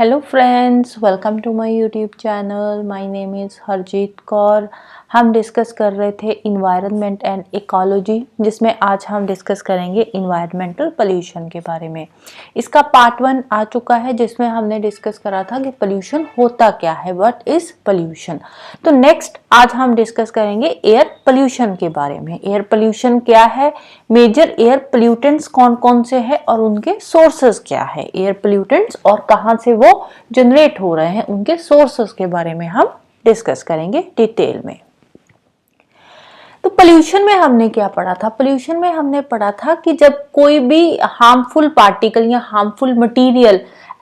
Hello friends, welcome to my YouTube channel. My name is Harjeet Kaur. हम discuss कर रहे थे इन्वायरमेंट एंड इकोलॉजी, जिसमें आज हम डिस्कस करेंगे इन्वायरमेंटल पोल्यूशन के बारे में। इसका पार्ट 1 आ चुका है, जिसमें हमने डिस्कस करा था कि पोल्यूशन होता क्या है, व्हाट इज पोल्यूशन। तो नेक्स्ट आज हम डिस्कस करेंगे एयर पोल्यूशन के बारे में। एयर पोल्यूशन क्या है, मेजर एयर पोल्यूटेंट्स कौन कौन से हैं और उनके सोर्सेस क्या है। एयर पोल्यूटेंट्स और कहाँ से वो जनरेट हो रहे हैं, उनके सोर्सेस के बारे में हम डिस्कस करेंगे डिटेल में। तो पोल्यूशन में हमने क्या पढ़ा था? पोल्यूशन में हमने पढ़ा था कि जब कोई भी हार्मफुल पार्टिकल या हार्मफुल मटेरियल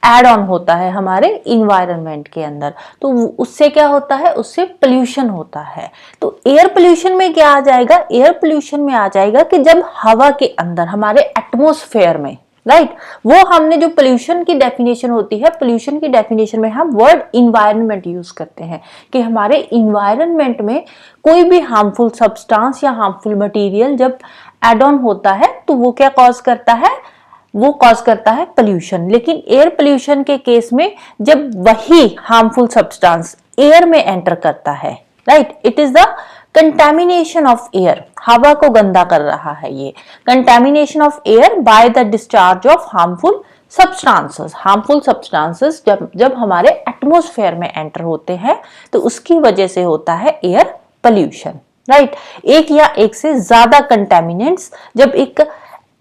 एड ऑन होता है हमारे इन्वायरमेंट के अंदर, तो उससे क्या होता है, उससे पोल्यूशन होता है। तो एयर पोल्यूशन में क्या आ जाएगा? एयर पोल्यूशन में आ जाएगा कि जब हवा के अंदर, हमारे एटमॉस्फेयर में, राइट, वो हमने जो पोल्यूशन की डेफिनेशन होती है, पोल्यूशन की डेफिनेशन में हम वर्ड इन्वायरमेंट यूज करते हैं कि हमारे इन्वायरमेंट में कोई भी हार्मफुल सब्सटेंस या हार्मफुल मटेरियल जब एड ऑन होता है तो वो क्या कॉज करता है? वो कॉज करता है पोल्यूशन। लेकिन एयर पोल्यूशन के केस में जब वही हार्मफुल सब्सटेंस एयर में एंटर करता है, right, it is the contamination of air. हवा को गंदा कर रहा है ये contamination of air by the discharge of harmful substances. Harmful substances जब हमारे एटमॉस्फेयर में एंटर होते हैं तो उसकी वजह से होता है एयर पोल्यूशन, राइट। एक या एक से ज्यादा कंटेमिनेंट्स जब एक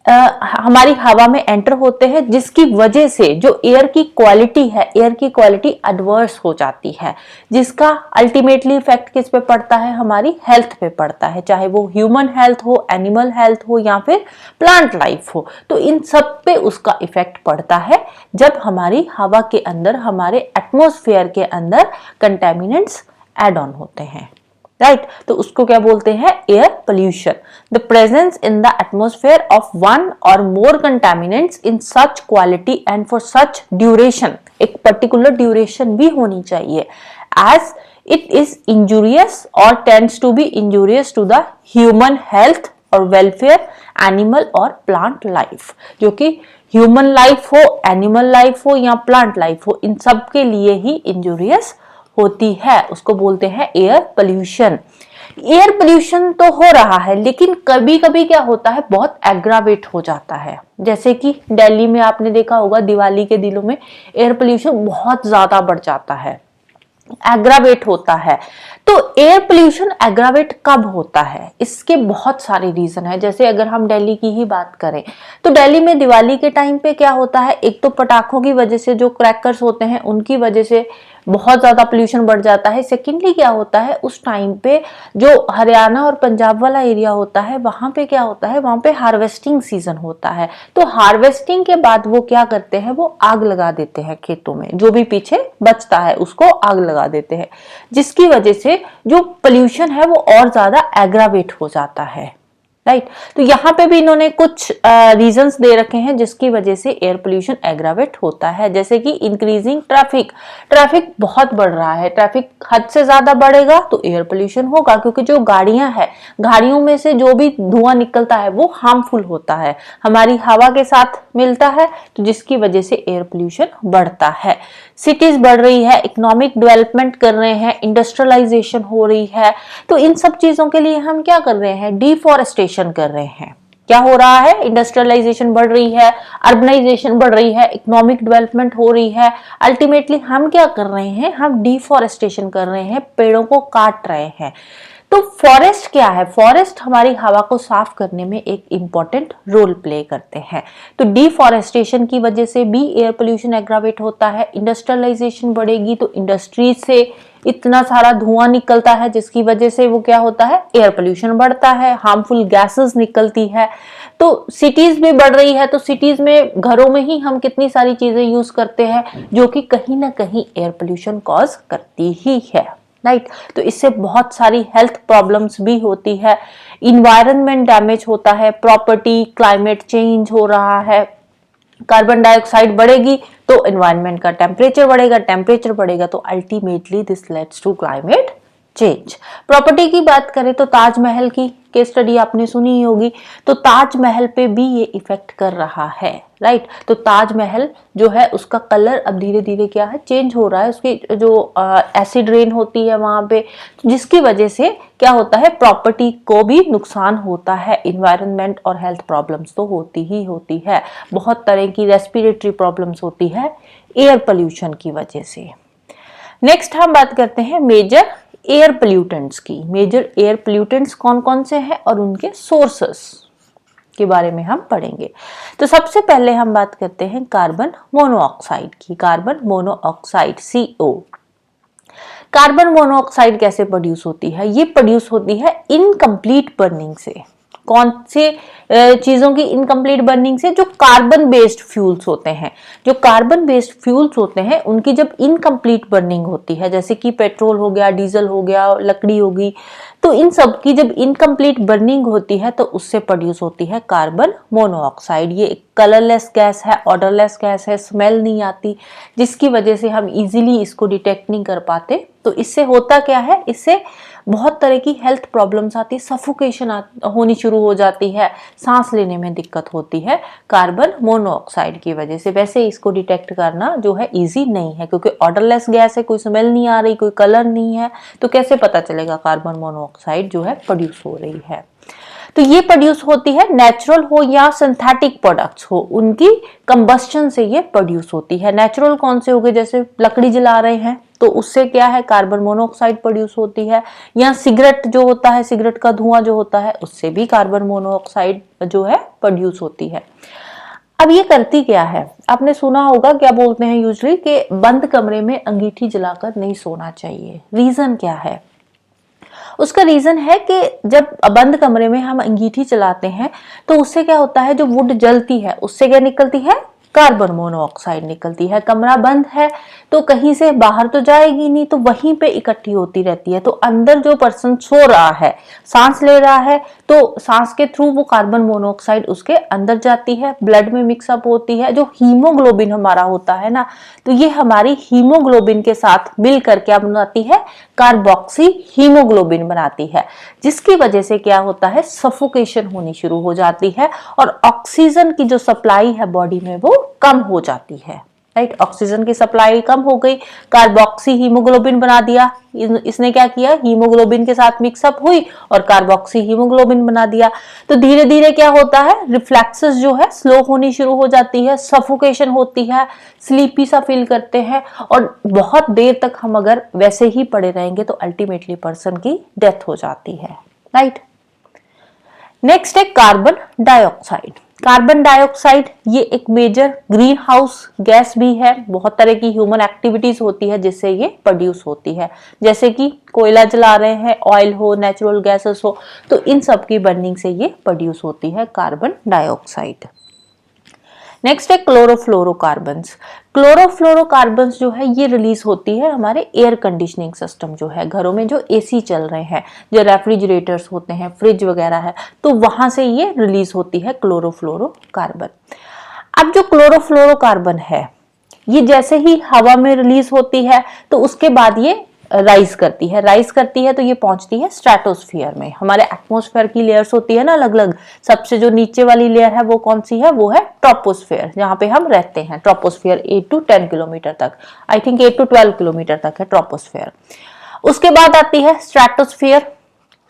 हमारी हवा में एंटर होते हैं, जिसकी वजह से जो एयर की क्वालिटी है, एयर की क्वालिटी एडवर्स हो जाती है, जिसका अल्टीमेटली इफेक्ट किस पे पड़ता है? हमारी हेल्थ पे पड़ता है, चाहे वो ह्यूमन हेल्थ हो, एनिमल हेल्थ हो या फिर प्लांट लाइफ हो। तो इन सब पे उसका इफेक्ट पड़ता है जब हमारी हवा के अंदर, हमारे एटमॉस्फेयर के अंदर कंटेमिनेंट्स एड ऑन होते हैं, राइट। तो उसको क्या बोलते हैं? Air pollution. The presence in the atmosphere of one और more contaminants in such quality and for such duration, एक पर्टिकुलर ड्यूरेशन भी होनी चाहिए, एज इट इज इंजूरियस और tends to be injurious to the human health और welfare, animal और plant life. जो कि ह्यूमन लाइफ हो, एनिमल लाइफ हो या प्लांट लाइफ हो, इन सब के लिए ही इंजूरियस होती है, उसको बोलते हैं एयर पोल्यूशन। एयर पोल्यूशन तो हो रहा है, लेकिन कभी कभी क्या होता है, बहुत एग्रावेट हो जाता है। जैसे कि दिल्ली में आपने देखा होगा, दिवाली के दिनों में एयर पोल्यूशन बहुत ज्यादा बढ़ जाता है, एग्रावेट होता है। तो एयर पोल्यूशन एग्रावेट कब होता है? इसके बहुत सारे रीजन है। जैसे अगर हम दिल्ली की ही बात करें तो दिल्ली में दिवाली के टाइम पे क्या होता है, एक तो पटाखों की वजह से, जो क्रैकर्स होते हैं उनकी वजह से बहुत ज्यादा पोल्यूशन बढ़ जाता है। सेकेंडली क्या होता है, उस टाइम पे जो हरियाणा और पंजाब वाला एरिया होता है, वहां पे क्या होता है, वहां पे हार्वेस्टिंग सीजन होता है। तो हार्वेस्टिंग के बाद वो क्या करते हैं, वो आग लगा देते हैं खेतों में, जो भी पीछे बचता है उसको आग लगा देते हैं, जिसकी वजह से जो पोल्यूशन है वो और ज्यादा एग्रावेट हो जाता है, राइट। तो यहाँ पे भी इन्होंने कुछ रीजंस दे रखे हैं जिसकी वजह से एयर पोल्यूशन एग्रावेट होता है। जैसे कि इंक्रीजिंग ट्रैफिक, ट्रैफिक बहुत बढ़ रहा है, ट्रैफिक हद से ज्यादा बढ़ेगा तो एयर पोल्यूशन होगा, क्योंकि जो गाड़ियां हैं, गाड़ियों में से जो भी धुआं निकलता है वो हार्मफुल होता है, हमारी हवा के साथ मिलता है, तो जिसकी वजह से एयर पोल्यूशन बढ़ता है। सिटीज बढ़ रही है, इकोनॉमिक डेवलपमेंट कर रहे हैं, इंडस्ट्रियलाइजेशन हो रही है, तो इन सब चीजों के लिए हम क्या कर रहे हैं, डिफॉरेस्टेशन कर रहे हैं। क्या हो रहा है, इंडस्ट्रियलाइजेशन बढ़ रही है, अर्बनाइजेशन बढ़ रही है, इकोनॉमिक डेवलपमेंट हो रही है। अल्टीमेटली हम क्या कर रहे हैं, हम डिफॉरेस्टेशन कर रहे हैं, पेड़ों को काट रहे हैं। तो फॉरेस्ट क्या है? फॉरेस्ट हमारी हवा को साफ करने में एक इंपॉर्टेंट रोल प्ले करते हैं। तो डिफॉरेस्टेशन की वजह से भी एयर पोल्यूशन एग्रावेट होता है। इंडस्ट्रियलाइजेशन बढ़ेगी तो इंडस्ट्री से इतना सारा धुआं निकलता है, जिसकी वजह से वो क्या होता है, एयर पोल्यूशन बढ़ता है, हार्मफुल गैसेस निकलती है। तो सिटीज भी बढ़ रही है, तो सिटीज में घरों में ही हम कितनी सारी चीजें यूज करते हैं जो कि कहीं ना कहीं एयर पोल्यूशन कॉज करती ही है, राइट। तो इससे बहुत सारी हेल्थ प्रॉब्लम्स भी होती है, इन्वायरमेंट डैमेज होता है, प्रॉपर्टी, क्लाइमेट चेंज हो रहा है, कार्बन डाइऑक्साइड बढ़ेगी तो एनवायरनमेंट का टेम्परेचर बढ़ेगा, टेम्परेचर बढ़ेगा तो ultimately this leads to climate change. Property की बात करें तो ताजमहल की केस स्टडी आपने सुनी ही होगी। तो ताजमहल पे भी ये इफेक्ट कर रहा है, राइट। तो ताजमहल जो है उसका कलर अब धीरे धीरे क्या है, चेंज हो रहा है, उसकी जो एसिड रेन होती है वहां पे, जिसकी वजह से क्या होता है, प्रॉपर्टी को भी नुकसान होता है। इन्वायरमेंट और हेल्थ प्रॉब्लम्स तो होती ही होती है, बहुत तरह की रेस्पिरेटरी प्रॉब्लम्स होती है एयर पोल्यूशन की वजह से। नेक्स्ट हम बात करते हैं मेजर एयर पोल्यूटेंट्स की। मेजर एयर पोल्यूटेंट्स कौन कौन से हैं और उनके सोर्सेस के बारे में हम पढ़ेंगे। तो सबसे पहले हम बात करते हैं कार्बन मोनोऑक्साइड की। Carbon monoxide CO। Carbon monoxide कैसे प्रोड्यूस होती है? ये प्रोड्यूस होती है इनकम्प्लीट बर्निंग से। कौन से चीजों की इनकम्प्लीट बर्निंग से? जो कार्बन बेस्ड फ्यूल्स होते हैं। जो कार्बन बेस्ड फ्यूल्स होते हैं उनकी जब इनकम्प्लीट बर्निंग होती है, जैसे कि पेट्रोल हो गया, डीजल हो गया, लकड़ी होगी, तो इन सब की जब इनकम्प्लीट बर्निंग होती है तो उससे प्रोड्यूस होती है कार्बन मोनोऑक्साइड। ये एक कलरलेस गैस है, ऑडरलेस गैस है, स्मेल नहीं आती, जिसकी वजह से हम इजीली इसको डिटेक्ट नहीं कर पाते। तो इससे होता क्या है, इससे बहुत तरह की हेल्थ प्रॉब्लम्स आती है, सफोकेशन होनी शुरू हो जाती है, सांस लेने में दिक्कत होती है कार्बन मोनोऑक्साइड की वजह से। वैसे इसको डिटेक्ट करना जो है इजी नहीं है, क्योंकि ऑडरलेस गैस है, कोई स्मेल नहीं आ रही, कोई कलर नहीं है, तो कैसे पता चलेगा कार्बन मोनोऑक्साइड जो है प्रोड्यूस हो रही है। तो ये प्रोड्यूस होती है, नेचुरल हो या सिंथेटिक प्रोडक्ट्स हो, उनकी कंबस्शन से ये प्रोड्यूस होती है। नेचुरल कौन से हो गए, जैसे लकड़ी जला रहे हैं तो उससे क्या है, कार्बन मोनोऑक्साइड प्रोड्यूस होती है, या सिगरेट जो होता है, सिगरेट का धुआं जो होता है, उससे भी कार्बन मोनोऑक्साइड जो है प्रोड्यूस होती है। अब ये करती क्या है, आपने सुना होगा, क्या बोलते हैं यूजुअली कि बंद कमरे में अंगीठी जलाकर नहीं सोना चाहिए। रीजन क्या है? उसका रीजन है कि जब बंद कमरे में हम अंगीठी चलाते हैं तो उससे क्या होता है, जो वुड जलती है उससे क्या निकलती है, कार्बन मोनोऑक्साइड निकलती है। कमरा बंद है तो कहीं से बाहर तो जाएगी नहीं, तो वहीं पे इकट्ठी होती रहती है। तो अंदर जो पर्सन सो रहा है, सांस ले रहा है, तो सांस के थ्रू वो कार्बन मोनोऑक्साइड उसके अंदर जाती है, ब्लड में मिक्सअप होती है। जो हीमोग्लोबिन हमारा होता है ना, तो ये हमारी हीमोग्लोबिन के साथ मिलकर क्या बनाती है, कार्बोक्सी हीमोग्लोबिन बनाती है, जिसकी वजह से क्या होता है, सफोकेशन होनी शुरू हो जाती है और ऑक्सीजन की जो सप्लाई है बॉडी में वो कम हो जाती है, राइट। ऑक्सीजन की सप्लाई कम हो गई, कार्बोक्सी हीमोग्लोबिन बना दिया, इसने क्या किया, हीमोग्लोबिन के साथ मिक्सअप हुई और कार्बोक्सी हीमोग्लोबिन बना दिया। तो धीरे धीरे क्या होता है, रिफ्लेक्सेस जो है स्लो होनी शुरू हो जाती है, सफोकेशन होती है, स्लीपी सा फील करते हैं, और बहुत देर तक हम अगर वैसे ही पड़े रहेंगे तो अल्टीमेटली पर्सन की डेथ हो जाती है, राइट। नेक्स्ट है कार्बन डाइऑक्साइड। कार्बन डाइऑक्साइड ये एक मेजर ग्रीन हाउस गैस भी है। बहुत तरह की ह्यूमन एक्टिविटीज होती है जिससे ये प्रोड्यूस होती है, जैसे कि कोयला जला रहे हैं, ऑयल हो, नेचुरल गैसेस हो, तो इन सब की बर्निंग से ये प्रोड्यूस होती है कार्बन डाइऑक्साइड। नेक्स्ट है क्लोरोफ्लोरोकार्बन्स। क्लोरोफ्लोरोकार्बन्स जो है ये रिलीज होती है हमारे एयर कंडीशनिंग सिस्टम जो है, घरों में जो एसी चल रहे हैं, जो रेफ्रिजरेटर्स होते हैं, फ्रिज वगैरह है, तो वहां से ये रिलीज होती है क्लोरोफ्लोरोकार्बन। अब जो क्लोरोफ्लोरोकार्बन है ये जैसे ही हवा में रिलीज होती है तो उसके बाद ये राइज करती है तो ये पहुंचती है स्ट्रेटोस्फीयर में। हमारे एटमॉस्फेयर की लेयर्स होती है ना अलग अलग, सबसे जो नीचे वाली लेयर है वो कौन सी है, वो है ट्रोपोस्फेयर, जहां पे हम रहते हैं। ट्रोपोस्फेयर 8 to 10 किलोमीटर तक, आई थिंक 8 to 12 किलोमीटर तक है ट्रोपोस्फेयर। उसके बाद आती है स्ट्रेटोस्फीयर,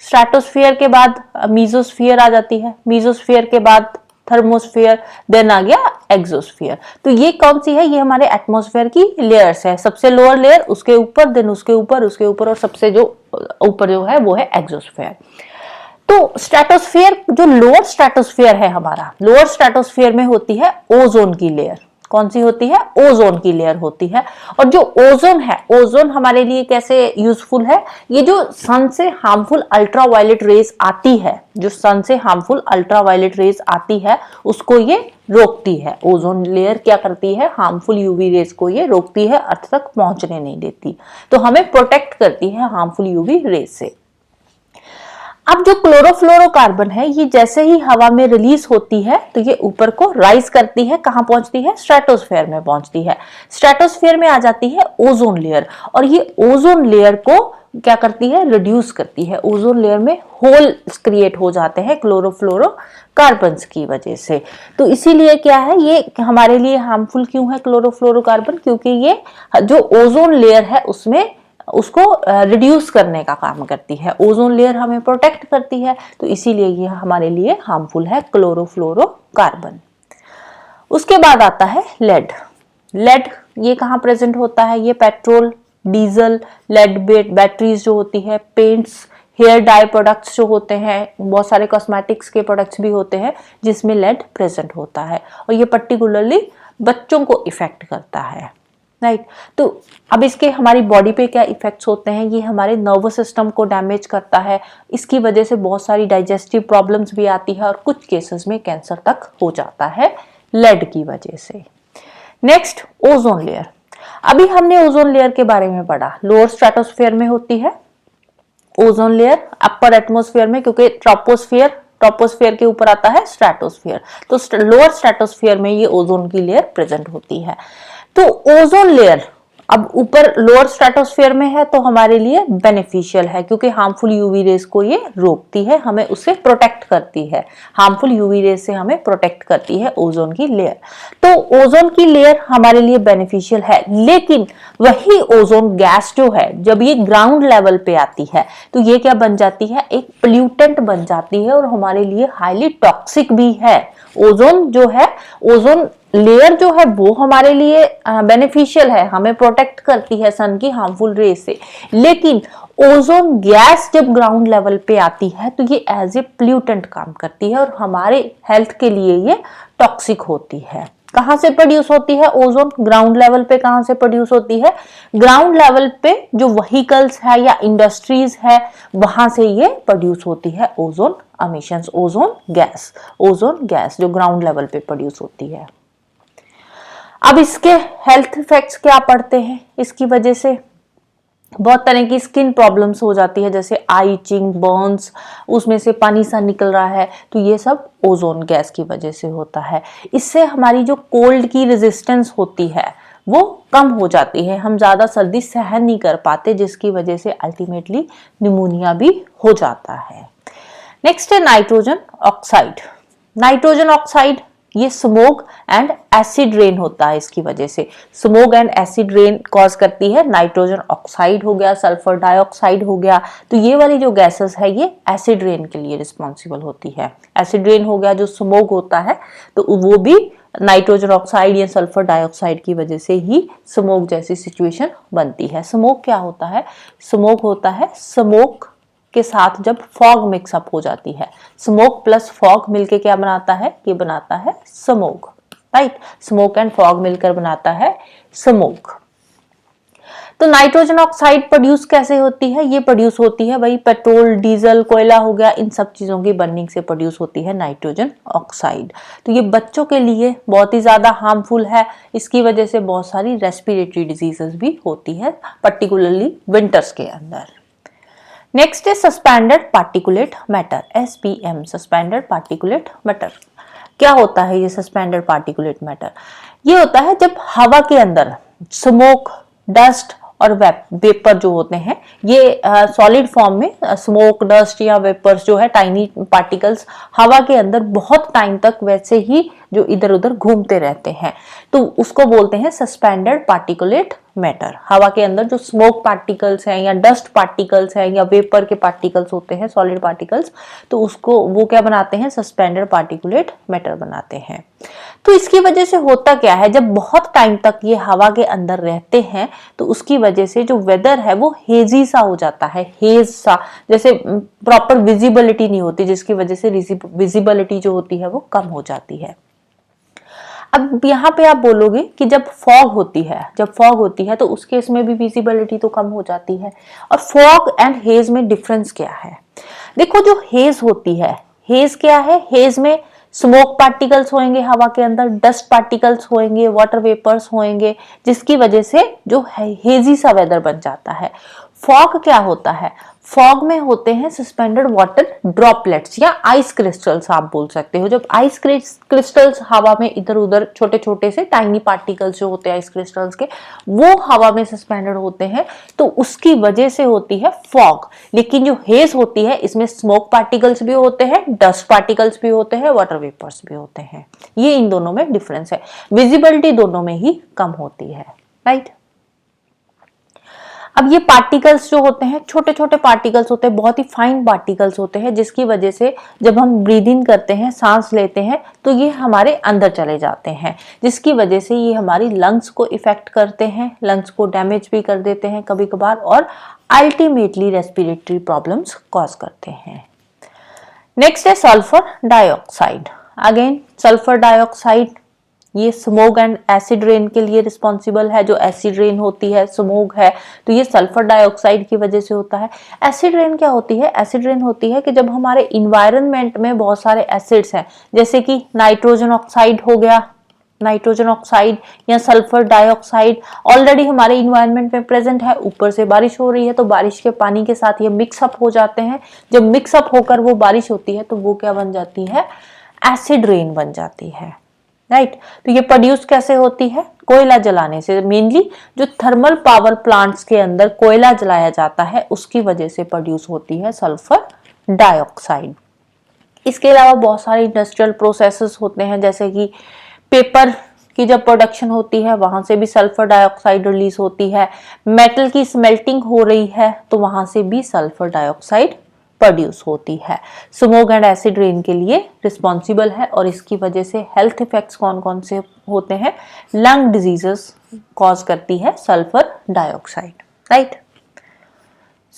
स्ट्रेटोस्फीयर के बाद मीजोस्फीयर आ जाती है, मीजोस्फीयर के बाद थर्मोस्फीयर, देन आ गया एक्सोस्फीयर। तो ये कौन सी है, ये हमारे एटमॉस्फेयर की लेयर्स है। सबसे लोअर लेयर, उसके ऊपर, देन उसके ऊपर और सबसे जो ऊपर जो है वो है एक्सोस्फीयर। तो स्ट्रेटोस्फीयर, जो लोअर स्ट्रेटोस्फीयर है हमारा, लोअर स्ट्रेटोस्फीयर में होती है ओजोन की लेयर। कौन सी होती है, ओजोन की लेयर होती है। और जो ओजोन है, ओजोन हमारे लिए कैसे यूजफुल है, ये जो सन से हार्मफुल अल्ट्रावायलेट रेज आती है, जो सन से हार्मफुल अल्ट्रावायलेट रेज आती है उसको ये रोकती है। ओजोन लेयर क्या करती है, हार्मफुल यूवी रेज को ये रोकती है, अर्थ तक पहुंचने नहीं देती, तो हमें प्रोटेक्ट करती है हार्मफुल यूवी रेज से। अब जो क्लोरोफ्लोरोकार्बन है ये जैसे ही हवा में रिलीज होती है तो ये ऊपर को राइज करती है, कहां पहुंचती है, स्ट्रेटोस्फेयर में पहुंचती है। स्ट्रेटोस्फेयर में आ जाती है ओजोन लेयर, और ये ओजोन लेयर को क्या करती है, रिड्यूस करती है। ओजोन लेयर में होल्स क्रिएट हो जाते हैं क्लोरोफ्लोरोकार्बन्स की वजह से। तो इसीलिए क्या है, ये हमारे लिए हार्मफुल क्यों है क्लोरोफ्लोरोकार्बन, क्योंकि ये जो ओजोन लेयर है उसमें उसको रिड्यूस करने का काम करती है। ओजोन लेयर हमें प्रोटेक्ट करती है, तो इसीलिए ये हमारे लिए हार्मफुल है क्लोरोफ्लोरोकार्बन। उसके बाद आता है लेड। लेड ये कहाँ प्रेजेंट होता है, ये पेट्रोल, डीजल, लेड बैटरीज जो होती है, पेंट्स, हेयर डाई प्रोडक्ट्स जो होते हैं, बहुत सारे कॉस्मेटिक्स के प्रोडक्ट्स भी होते हैं जिसमें लेड प्रेजेंट होता है, और ये पर्टिकुलरली बच्चों को इफेक्ट करता है, राइट। तो अब इसके हमारी बॉडी पे क्या इफेक्ट्स होते हैं, ये हमारे नर्वस सिस्टम को डैमेज करता है, इसकी वजह से बहुत सारी डाइजेस्टिव प्रॉब्लम्स भी आती है, और कुछ केसेस में कैंसर तक हो जाता है लेड की वजह से। Next, ozone layer. अभी हमने ओजोन लेयर के बारे में पढ़ा, लोअर स्ट्रेटोस्फेयर में होती है ओजोन लेयर, अपर एटमॉस्फेयर में, क्योंकि ट्रोपोस्फेयर के ऊपर आता है स्ट्रेटोस्फेयर, तो लोअर स्ट्रेटोस्फेयर में ये ओजोन की लेयर प्रेजेंट होती है। तो ओजोन लेयर अब ऊपर लोअर स्ट्रेटोस्फेयर में है तो हमारे लिए बेनिफिशियल है, क्योंकि हार्मफुल यूवी रेज को ये रोकती है, हमें उससे प्रोटेक्ट करती है, हार्मफुल यूवी रेज से हमें प्रोटेक्ट करती है ओजोन की लेयर। तो ओजोन की लेयर हमारे लिए बेनिफिशियल है, लेकिन वही ओजोन गैस जो है जब ये ग्राउंड लेवल पे आती है तो ये क्या बन जाती है, एक पोल्यूटेंट बन जाती है, और हमारे लिए हाईली टॉक्सिक भी है। ओजोन जो है, ओजोन लेयर जो है वो हमारे लिए बेनिफिशियल है, हमें प्रोटेक्ट करती है सन की हार्मफुल रेज से, लेकिन ओजोन गैस जब ग्राउंड लेवल पे आती है तो ये एज ए पोल्यूटेंट काम करती है, और हमारे हेल्थ के लिए ये टॉक्सिक होती है। कहां से प्रोड्यूस होती है ओजोन, ग्राउंड लेवल पे कहां से प्रोड्यूस होती है, ग्राउंड लेवल पे जो व्हीकल्स है या इंडस्ट्रीज है वहां से ये प्रोड्यूस होती है ओजोन एमिशंस, ओजोन गैस जो ग्राउंड लेवल पे प्रोड्यूस होती है। अब इसके हेल्थ इफेक्ट्स क्या पड़ते हैं, इसकी वजह से बहुत तरह की स्किन प्रॉब्लम्स हो जाती है, जैसे आई इचिंग, बर्न्स, उसमें से पानी सा निकल रहा है, तो ये सब ओजोन गैस की वजह से होता है। इससे हमारी जो कोल्ड की रेजिस्टेंस होती है वो कम हो जाती है, हम ज्यादा सर्दी सहन नहीं कर पाते, जिसकी वजह से अल्टीमेटली निमोनिया भी हो जाता है। नेक्स्ट है नाइट्रोजन ऑक्साइड। नाइट्रोजन ऑक्साइड ये स्मोक एंड एसिड रेन होता है, इसकी वजह से smoke and acid rain cause करती है। नाइट्रोजन ऑक्साइड हो गया, सल्फर डाइऑक्साइड हो गया, तो ये वाली जो गैसेस है ये एसिड रेन के लिए रिस्पॉन्सिबल होती है। एसिड रेन हो गया जो स्मोक होता है, तो वो भी नाइट्रोजन ऑक्साइड या सल्फर डाइऑक्साइड की वजह से ही स्मोक जैसी सिचुएशन बनती है। स्मोक क्या होता है, स्मोक होता है स्मोक के साथ जब फॉग मिक्सअप हो जाती है, स्मोक प्लस फॉग मिलके क्या बनाता है, ये बनाता है smoke, right. Smoke and fog मिलकर बनाता है स्मोक। तो नाइट्रोजन ऑक्साइड प्रोड्यूस कैसे होती है, ये प्रोड्यूस होती है भाई पेट्रोल, डीजल, कोयला हो गया, इन सब चीजों की बर्निंग से प्रोड्यूस होती है नाइट्रोजन ऑक्साइड। तो ये बच्चों के लिए बहुत ही ज्यादा हार्मफुल है, इसकी वजह से बहुत सारी रेस्पिरेटरी डिजीजेस भी होती है, पर्टिकुलरली विंटर्स के अंदर। नेक्स्ट है suspended particulate matter, SPM, suspended particulate matter. क्या होता है ये सस्पेंडेड पार्टिकुलेट मैटर, ये होता है जब हवा के अंदर स्मोक, डस्ट और वेपर जो होते हैं, ये सॉलिड फॉर्म में स्मोक, डस्ट या वेपर्स जो है, टाइनी पार्टिकल्स हवा के अंदर बहुत टाइम तक वैसे ही जो इधर उधर घूमते रहते हैं, तो उसको बोलते हैं सस्पेंडेड पार्टिकुलेट मैटर। हवा के अंदर जो स्मोक पार्टिकल्स हैं या डस्ट पार्टिकल्स हैं या वेपर के पार्टिकल्स होते हैं, सॉलिड पार्टिकल्स, तो उसको वो क्या बनाते हैं, सस्पेंडेड पार्टिकुलेट मैटर बनाते हैं। तो इसकी वजह से होता क्या है, जब बहुत टाइम तक ये हवा के अंदर रहते हैं तो उसकी वजह से जो वेदर है वो हेजी सा हो जाता है, हेज सा, जैसे प्रॉपर विजिबिलिटी नहीं होती, जिसकी वजह से विजिबिलिटी जो होती है वो कम हो जाती है। अब यहाँ पे आप बोलोगे कि जब फॉग होती है तो उस केस में भी विजिबिलिटी तो कम हो जाती है, और फॉग एंड हेज में डिफरेंस क्या है। देखो जो हेज होती है, हेज क्या है, हेज में स्मोक पार्टिकल्स होंगे हवा के अंदर, डस्ट पार्टिकल्स होंगे, वाटर वेपर्स होंगे, जिसकी वजह से जो हेजी सा वेदर बन जाता है। फॉग क्या होता है? फॉग में होते हैं सस्पेंडेड वाटर ड्रॉपलेट्स या आइस क्रिस्टल्स आप बोल सकते हो। जब आइस क्रिस्टल्स हवा में इधर उधर छोटे छोटे से टाइनी पार्टिकल्स जो होते हैं आइस क्रिस्टल्स के, वो हवा में सस्पेंडेड होते हैं, तो उसकी वजह से होती है फॉग। लेकिन जो हेज होती है इसमें स्मोक पार्टिकल्स भी होते हैं, डस्ट पार्टिकल्स भी होते हैं, वाटर वेपर्स भी होते हैं। ये इन दोनों में डिफरेंस है। विजिबिलिटी दोनों में ही कम होती है, राइट। अब ये पार्टिकल्स जो होते हैं छोटे छोटे पार्टिकल्स होते हैं, बहुत ही फाइन पार्टिकल्स होते हैं, जिसकी वजह से जब हम ब्रीद इन करते हैं, सांस लेते हैं, तो ये हमारे अंदर चले जाते हैं, जिसकी वजह से ये हमारी लंग्स को इफेक्ट करते हैं, लंग्स को डैमेज भी कर देते हैं कभी कभार, और अल्टीमेटली रेस्पिरेटरी प्रॉब्लम्स कॉज करते हैं। नेक्स्ट है sulphur dioxide. Again sulphur dioxide ये स्मोक एंड एसिड रेन के लिए रिस्पॉन्सिबल है। जो एसिड रेन होती है, स्मोक है, तो ये सल्फर डाइऑक्साइड की वजह से होता है। एसिड रेन क्या होती है? एसिड रेन होती है कि जब हमारे इन्वायरमेंट में बहुत सारे एसिड्स हैं, जैसे कि नाइट्रोजन ऑक्साइड हो गया, नाइट्रोजन ऑक्साइड या सल्फर डाइऑक्साइड ऑलरेडी हमारे इन्वायरमेंट में प्रेजेंट है, ऊपर से बारिश हो रही है तो बारिश के पानी के साथ ये मिक्सअप हो जाते हैं। जब मिक्सअप होकर वो बारिश होती है तो वो क्या बन जाती है? एसिड रेन बन जाती है, राइट। तो ये प्रोड्यूस कैसे होती है? कोयला जलाने से। मेनली जो थर्मल पावर प्लांट्स के अंदर कोयला जलाया जाता है उसकी वजह से प्रोड्यूस होती है सल्फर डाइऑक्साइड। इसके अलावा बहुत सारे इंडस्ट्रियल प्रोसेसेस होते हैं, जैसे कि पेपर की जब प्रोडक्शन होती है वहां से भी सल्फर डाइऑक्साइड रिलीज होती है। मेटल की स्मेल्टिंग हो रही है तो वहां से भी सल्फर डाइऑक्साइड प्रोड्यूस होती है। स्मोक एंड एसिड रेन के लिए रिस्पॉन्सिबल है, और इसकी वजह से हेल्थ इफेक्ट्स कौन कौन से होते हैं? लंग डिजीजेस कॉज करती है sulphur dioxide, right.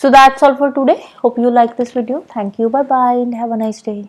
So that's all for today. Hope you like this video. Thank you. Bye bye and have a nice day.